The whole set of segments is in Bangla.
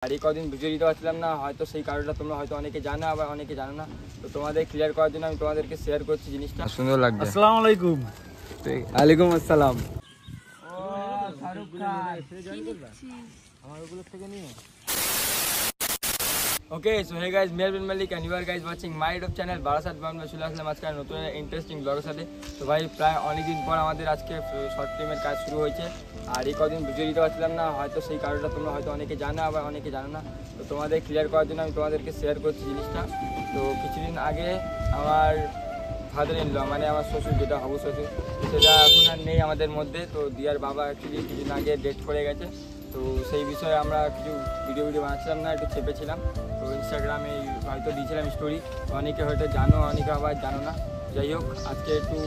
আর এই কদিন ভিডিও দিতে পারছিলাম না, হয়তো সেই কারণটা তোমরা হয়তো অনেকে জানো আবার অনেকে জানো না। তো তোমাদের ক্লিয়ার করার জন্য আমি তোমাদেরকে শেয়ার করছি জিনিসটা। সুন্দর লাগছে। আসসালামু আলাইকুম। ওয়ালাইকুম আসসালাম। ওকে সো হে গাইস, মি আর বিন মালিক and you are guys watching my YouTube channel Barasat Bangla. চলে আসলাম আজকে নতুন ইন্টারেস্টিং ব্লগের সাথে। তো ভাই প্রায় অনেকদিন পর আমাদের আজকে শর্ট ফিল্মের কাজ শুরু হয়েছে। আর এই কদিন ভিডিও দিতে পারছিলাম না, হয়তো সেই কারণটা তোমরা হয়তো অনেকে জানো আবার অনেকে জানো না। তো তোমাদের ক্লিয়ার করার জন্য আমি তোমাদেরকে শেয়ার করছি জিনিসটা। তো কিছুদিন আগে আমার ফাদার ইন ল মানে আমার শ্বশুর, যেটা হবু শ্বশুর, সেটা এখন আর নেই আমাদের মধ্যে। তো দিয়ার বাবা অ্যাকচুয়ালি কিছুদিন আগে ডেট করে গেছে। তো সেই বিষয়ে আমরা কিছু ভিডিও বানাচ্ছিলাম না, একটু চেপেছিলাম। তো ইনস্টাগ্রামে হয়তো দিয়েছিলাম স্টোরি, অনেকে হয়তো জানো অনেকে আবার জানো না। যাই হোক, আজকে একটু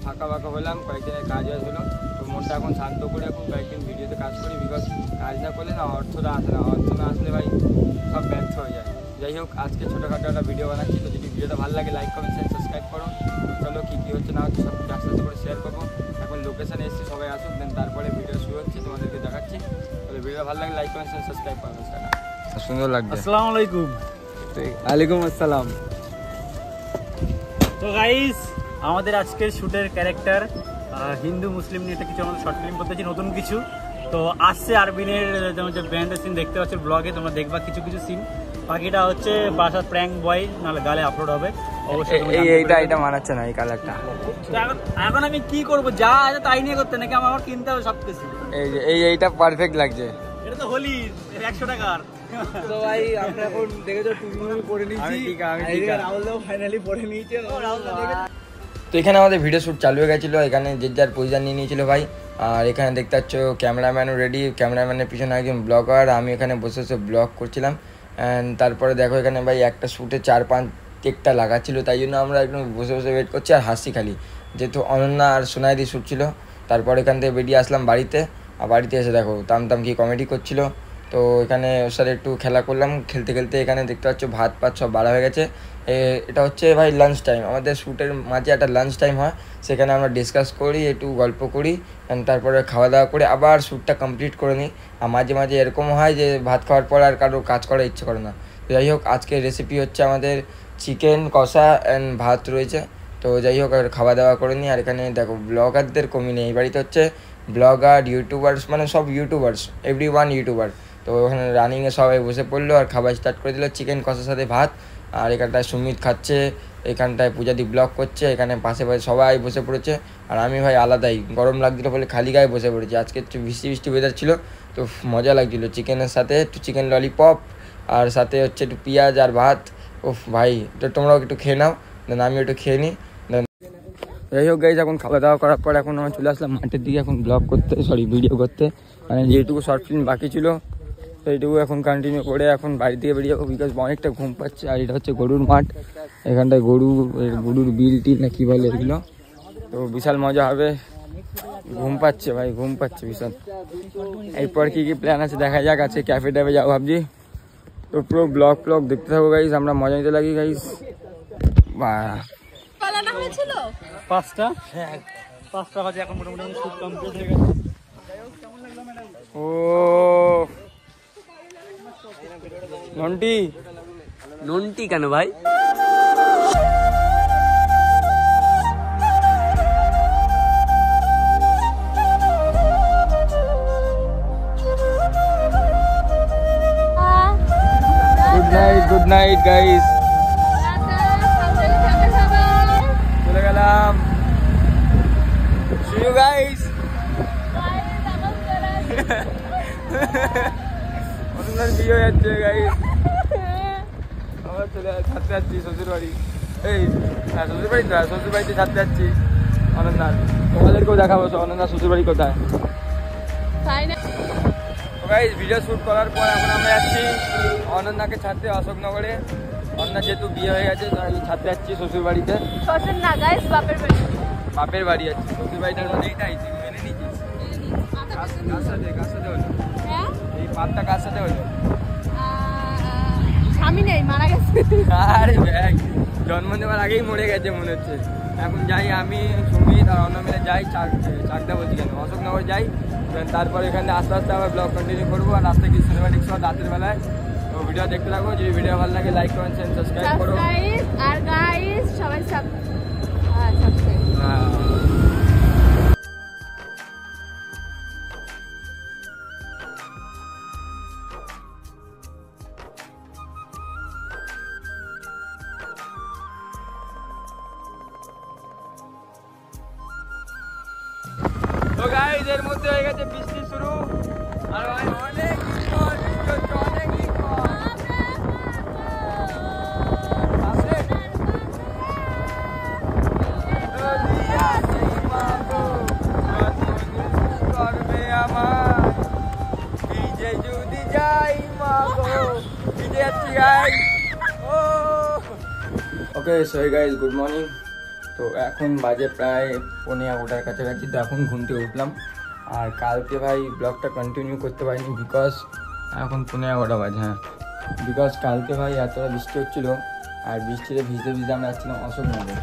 ফাঁকা হলাম, কয়েকদিনের কাজ হলো। তো মনটা এখন শান্ত করে এখন কয়েকদিন ভিডিওতে কাজ করি, বিকজ কাজ না করলে না অর্থটা আসে না, অর্থ না আসলে ভাই সব ব্যর্থ হয়ে যায়। যাই হোক, আজকে ছোটোখাটো একটা ভিডিও বানাচ্ছি। তো যদি ভিডিওটা ভালো লাগে লাইক কমেন্ট শেয়ার সাবস্ক্রাইব করো। চলো কী কী হচ্ছে না হচ্ছে সব কিছু আস্তে আস্তে করে শেয়ার করবো। এখন লোকেশানে এসেছি, সবাই আসুক, দেন তারপরে ভিডিও শুরু হচ্ছে, তোমাদেরকে দেখাচ্ছি। তাহলে ভিডিওটা ভালো লাগে লাইক কমেন্ট শেয়ার সাবস্ক্রাইব করো। সুন্দর লাগছে। আসসালামু আলাইকুম। ওয়ালাইকুম আসসালাম। তো গাইস, আমাদের আজকের শুটের ক্যারেক্টার হিন্দু মুসলিম নিয়ে একটা কিছু আমাদের শর্ট ফিল্ম করতেছি, নতুন কিছু। তো আসছে আরবিনের যে ব্যান্ডের সিন দেখতে পাচ্ছ ব্লগে, তোমরা দেখবা কিছু কিছু সিন। বাকিটা হচ্ছে বাসার প্র্যাঙ্ক বয়, নাহলে গালে আপলোড হবে অবশ্যই। এইটা মানাচ্ছে না এই কালারটা। এখন আমি কি করবো, যা আছে তাই নিয়ে করতে নাকি আমার কিনতে হবে সব কিছু। এইটা পারফেক্ট লাগছে। এটা তো হোলি 100 টাকার। তো ভাই আমরা এখন দেখেছো টুপি পরে নিয়েছি, রাহুলও ফাইনালি পরে নিয়েছে। তো এখানে আমাদের ভিডিও শ্যুট চালু হয়ে গেছিলো, এখানে যে যার পজিশন নিয়ে নিয়েছিল ভাই। আর এখানে দেখতে পাচ্ছ ক্যামেরাম্যানও রেডি, ক্যামেরাম্যানের পিছনে একজন ব্লগার, আমি এখানে বসে বসে ব্লগ করছিলাম। অ্যান্ড তারপরে দেখো এখানে ভাই একটা শ্যুটে 4-5 টেকটা লাগাচ্ছিলো, তাই জন্য আমরা একদম বসে বসে ওয়েট করছি আর হাসি খালি, যেহেতু অনন্যা আর সোনাইদি শ্যুট ছিল। তারপর এখান থেকে বেরিয়ে আসলাম বাড়িতে, আর বাড়িতে এসে দেখো তাম কি কমেডি করছিল। তো এখানে ওর সাথে একটু খেলা করলাম, খেলতে খেলতে এখানে দেখতে পাচ্ছ ভাত সব বাড়া হয়ে গেছে। এটা হচ্ছে ভাই লাঞ্চ টাইম, আমাদের শ্যুটের মাঝে একটা লাঞ্চ টাইম হয়, সেখানে আমরা ডিসকাস করি, একটু গল্প করি, তারপরে খাওয়া দাওয়া করে আবার শ্যুটটা কমপ্লিট করে নিই। আর মাঝে মাঝে এরকম হয় যে ভাত খাওয়ার পর আর কারো কাজ করার ইচ্ছে করে না। তো যাই হোক, আজকের রেসিপি হচ্ছে আমাদের চিকেন কষা অ্যান্ড ভাত রয়েছে। তো যাই হোক, আর খাওয়া দাওয়া করে নিই। আর এখানে দেখো ব্লগারদের কমি নেই, এই বাড়িতে হচ্ছে ব্লগার ইউটিউবার্স, মানে সব ইউটিউবার্স, এভরিওয়ান ইউটিউবার। তো ওখানে রানিংয়ে সবাই বসে পড়লো আর খাবার স্টার্ট করে দিল, চিকেন কষার সাথে ভাত। আর এখানটায় সুমিত খাচ্ছে, এখানটায় পূজাদি ব্লগ করছে, এখানে পাশে সবাই বসে পড়েছে। আর আমি ভাই আলাদাই, গরম লাগছিলো বলে খালি গায়ে বসে পড়েছি। আজকে একটু বৃষ্টি ওয়েদার ছিল, তো মজা লাগছিলো। চিকেনের সাথে একটু চিকেন ললিপপ, আর সাথে হচ্ছে একটু পেঁয়াজ আর ভাত। ওফ ভাই, তো তোমরাও একটু খেয়ে নাও, দেন আমিও একটু খেয়ে নিই। যাই হোক গাইজ, এখন খাওয়া দাওয়া করার পর এখন আমরা চলে আসলাম মাঠের দিকে, এখন ব্লগ করতে, ভিডিও করতে। মানে যেটুকু শর্ট ফিল্ম বাকি ছিল সেইটুকু এখন কন্টিনিউ করে এখন বাড়ি থেকে বেরিয়ে যাবো, বিকজ অনেকটা ঘুম পাচ্ছে। আর এটা হচ্ছে গরুর মাঠ, এখানটায় গরুর বিল টিল না কি বলে এগুলো, তো বিশাল মজা হবে। ঘুম পাচ্ছে ভাই, ঘুম পাচ্ছে বিশাল। এরপর কি প্ল্যান আছে দেখা যাক, আছে ক্যাফে ট্যাফে যাবো ভাবছি। তো পুরো ব্লগ দেখতে থাকবো গাইজ, আমরা মজা নিতে লাগি গাইজ। পাঁচটা বাজে, এখন মোটামুটি খুব কমপ্লিট হয়ে গেছে। ও নন্টি কেন ভাই? গুড নাইট গাইস, চলে গেলাম। See you guys. অনন্যার বিয়ে হয়ে যাচ্ছে গাইস, আমরা চলে ছাড়তে যাচ্ছি শ্বশুর বাড়ি। শ্বশুর বাড়ি তো, শ্বশুর বাড়িতে ছাড়তে যাচ্ছি অনন্যার। তোমাদেরকেও দেখাবো অনন্যার শ্বশুর বাড়ি কোথায়। গাইস, ভিডিও শ্যুট করার পর এখন আমরা যাচ্ছি অনন্যাকে ছাড়তে অশোকনগরে। অনন্যা যেহেতু বিয়ে হয়ে গেছে, তাই ছাড়তে যাচ্ছি শ্বশুর বাড়িতে। শ্বশুর না গাইস, বাপের বাড়ি যাচ্ছি। শ্বশুর বাড়িটার মধ্যে এইটাই মেনে নিচ্ছিস? কার সাথে হলো এই পাপটা, কার সাথে হলো? স্বামী নেই, মারা গেছে। আরে ব্যাগ, জন্ম দেওয়ার আগেই মরে গেছে মনে হচ্ছে। এখন যাই আমি, সুমিত আর অন্য মিলে যাই চাকদা বলছি কেন, অশোকনগর যাই। তারপর এখানে আস্তে আস্তে আবার ব্লগ কন্টিনিউ করবো। আর রাস্তায় কি সিনেমাটিক শট রাতের বেলায় ভিডিও দেখতে থাকো, যদি ভিডিও ভালো লাগে লাইক কমেন্ট শেয়ার সাবস্ক্রাইব করো। আর গাইস সবাই সাবস্ক্রাইব। তো গাইস এর মধ্যে হয়ে গেছে বৃষ্টি শুরু, আর ভাই অনেক বিপদ, অনেক বিপদ। করবে আমার ভিজে যদি যাই মাগো, ভিজে যাচ্ছি guys. Okay so guys good morning. তো এখন বাজে প্রায় 11:15 কাছাকাছি। তো এখন ঘুম থেকে উঠলাম, আর কালকে ভাই ব্লগটা কন্টিনিউ করতে পারিনি বিকজ এখন 11:15 বাজে। হ্যাঁ, বিকজ কালকে ভাই এতটা বৃষ্টি হচ্ছিলো, আর বৃষ্টিতে ভিজতে ভিজতে আমরা যাচ্ছিলাম অশোকনগর।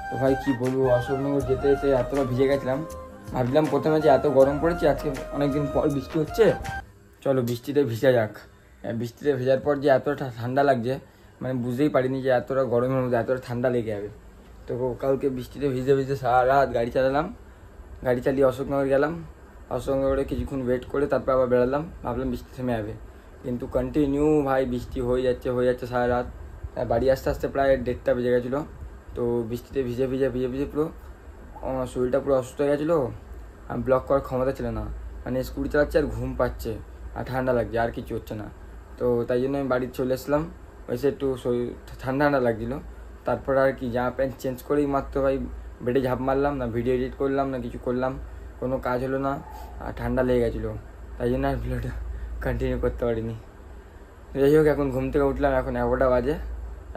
তো ভাই কী বলবো, অশোকনগর যেতে যেতে এতটা ভিজে গেছিলাম, ভাবলাম প্রথমে যে এত গরম পড়েছে, আজকে অনেকদিন পর বৃষ্টি হচ্ছে, চলো বৃষ্টিতে ভিজে যাক। বৃষ্টিতে ভেজার পর যে এতটা ঠান্ডা লাগছে, মানে বুঝতেই পারিনি যে এতটা গরমের মধ্যে এতটা ঠান্ডা লেগে যাবে। তো কালকে বৃষ্টিতে ভিজে ভিজে সারা রাত গাড়ি চালালাম, গাড়ি চালিয়ে অশোকনগর গেলাম। অশোকনগরে কিছুক্ষণ ওয়েট করে তারপর আবার বেড়ালাম, ভাবলাম বৃষ্টি থেমে যাবে, কিন্তু কন্টিনিউ ভাই বৃষ্টি হয়ে যাচ্ছে সারা রাত। বাড়ি আসতে আসতে প্রায় 1:30 বেজে গেছিলো। তো বৃষ্টিতে ভিজে ভিজে পুরো শরীরটা পুরো অসুস্থ হয়ে গেছিলো, আর ব্লক করার ক্ষমতা ছিল না। মানে স্কুটি চালাচ্ছে আর ঘুম পাচ্ছে আর ঠান্ডা লাগছে, আর কিছু হচ্ছে না। তো তাই জন্য আমি বাড়ি চলে এসলাম, ওইসে একটু শরীর ঠান্ডা ঠান্ডা লাগছিলো। তারপর আর কি জামা প্যান্ট চেঞ্জ করেই মাত্র ভাই বেডে ঝাঁপ মারলাম, না ভিডিও এডিট করলাম না কিছু করলাম, কোনো কাজ হলো না, আর ঠান্ডা লেগে গেছিলো, তাই জন্য আর ভিডিওটা কন্টিনিউ করতে পারিনি। যাই হোক, এখন ঘুম থেকে উঠলাম, এখন 11টা বাজে।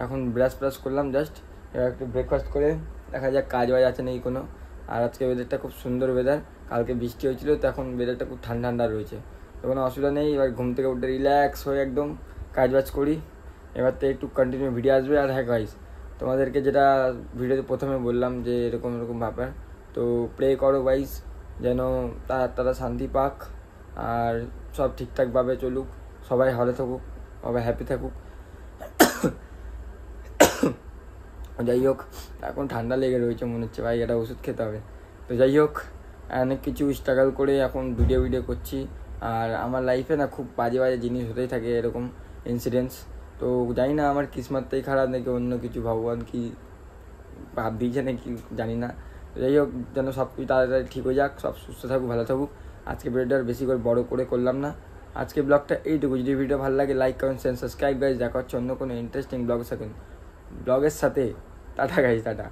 এখন ব্রাশ করলাম জাস্ট, এবার একটু ব্রেকফাস্ট করে দেখা যাক কাজ বাজ আছে নাকি কোনো। আর আজকে ওয়েদারটা খুব সুন্দর ওয়েদার, কালকে বৃষ্টি হয়েছিল, তো এখন ওয়েদারটা খুব ঠান্ডা ঠান্ডা রয়েছে, তো কোনো অসুবিধা নেই। এবার ঘুম থেকে উঠে রিল্যাক্স হয়ে একদম কাজ বাজ করি। এবার তো একটু কন্টিনিউ ভিডিও আসবে। আর হ্যাঁ গাইস, তোমাদেরকে যেটা ভিডিওতে প্রথমে বললাম যে এরকম ব্যাপার, তো প্রে করো গাইস যেন তারা শান্তি পাক, আর সব ঠিকঠাকভাবে চলুক, সবাই ভালো থাকুক, সবাই হ্যাপি থাকুক। যাই হোক, এখন ঠান্ডা লেগে রয়েছে, মনে হচ্ছে ভাই এটা ওষুধ খেতে হবে। তো যাই হোক, অনেক কিছু স্ট্রাগল করে এখন ভিডিও করছি। আর আমার লাইফে না খুব বাজে জিনিস হতেই থাকে, এরকম ইনসিডেন্টস। তো জানি না আমার কিসমতটাই খারাপ নাকি অন্য কিছু, ভগবান কি ভাব দিয়েছে নাকি জানি না। যাই হোক, যেন সব কিছু তাড়াতাড়ি ঠিক হয়ে যাক, সব সুস্থ থাকুক, ভালো থাকুক। আজকে ভিডিওটা বেশি করে বড় করে করলাম না, আজকে ব্লগটা এইটুকু। যদি ভিডিও ভালো লাগে like comment share subscribe guys. দেখা হচ্ছে অন্য কোনো ইন্টারেস্টিং ব্লগের সাথে। Tata guys, tata.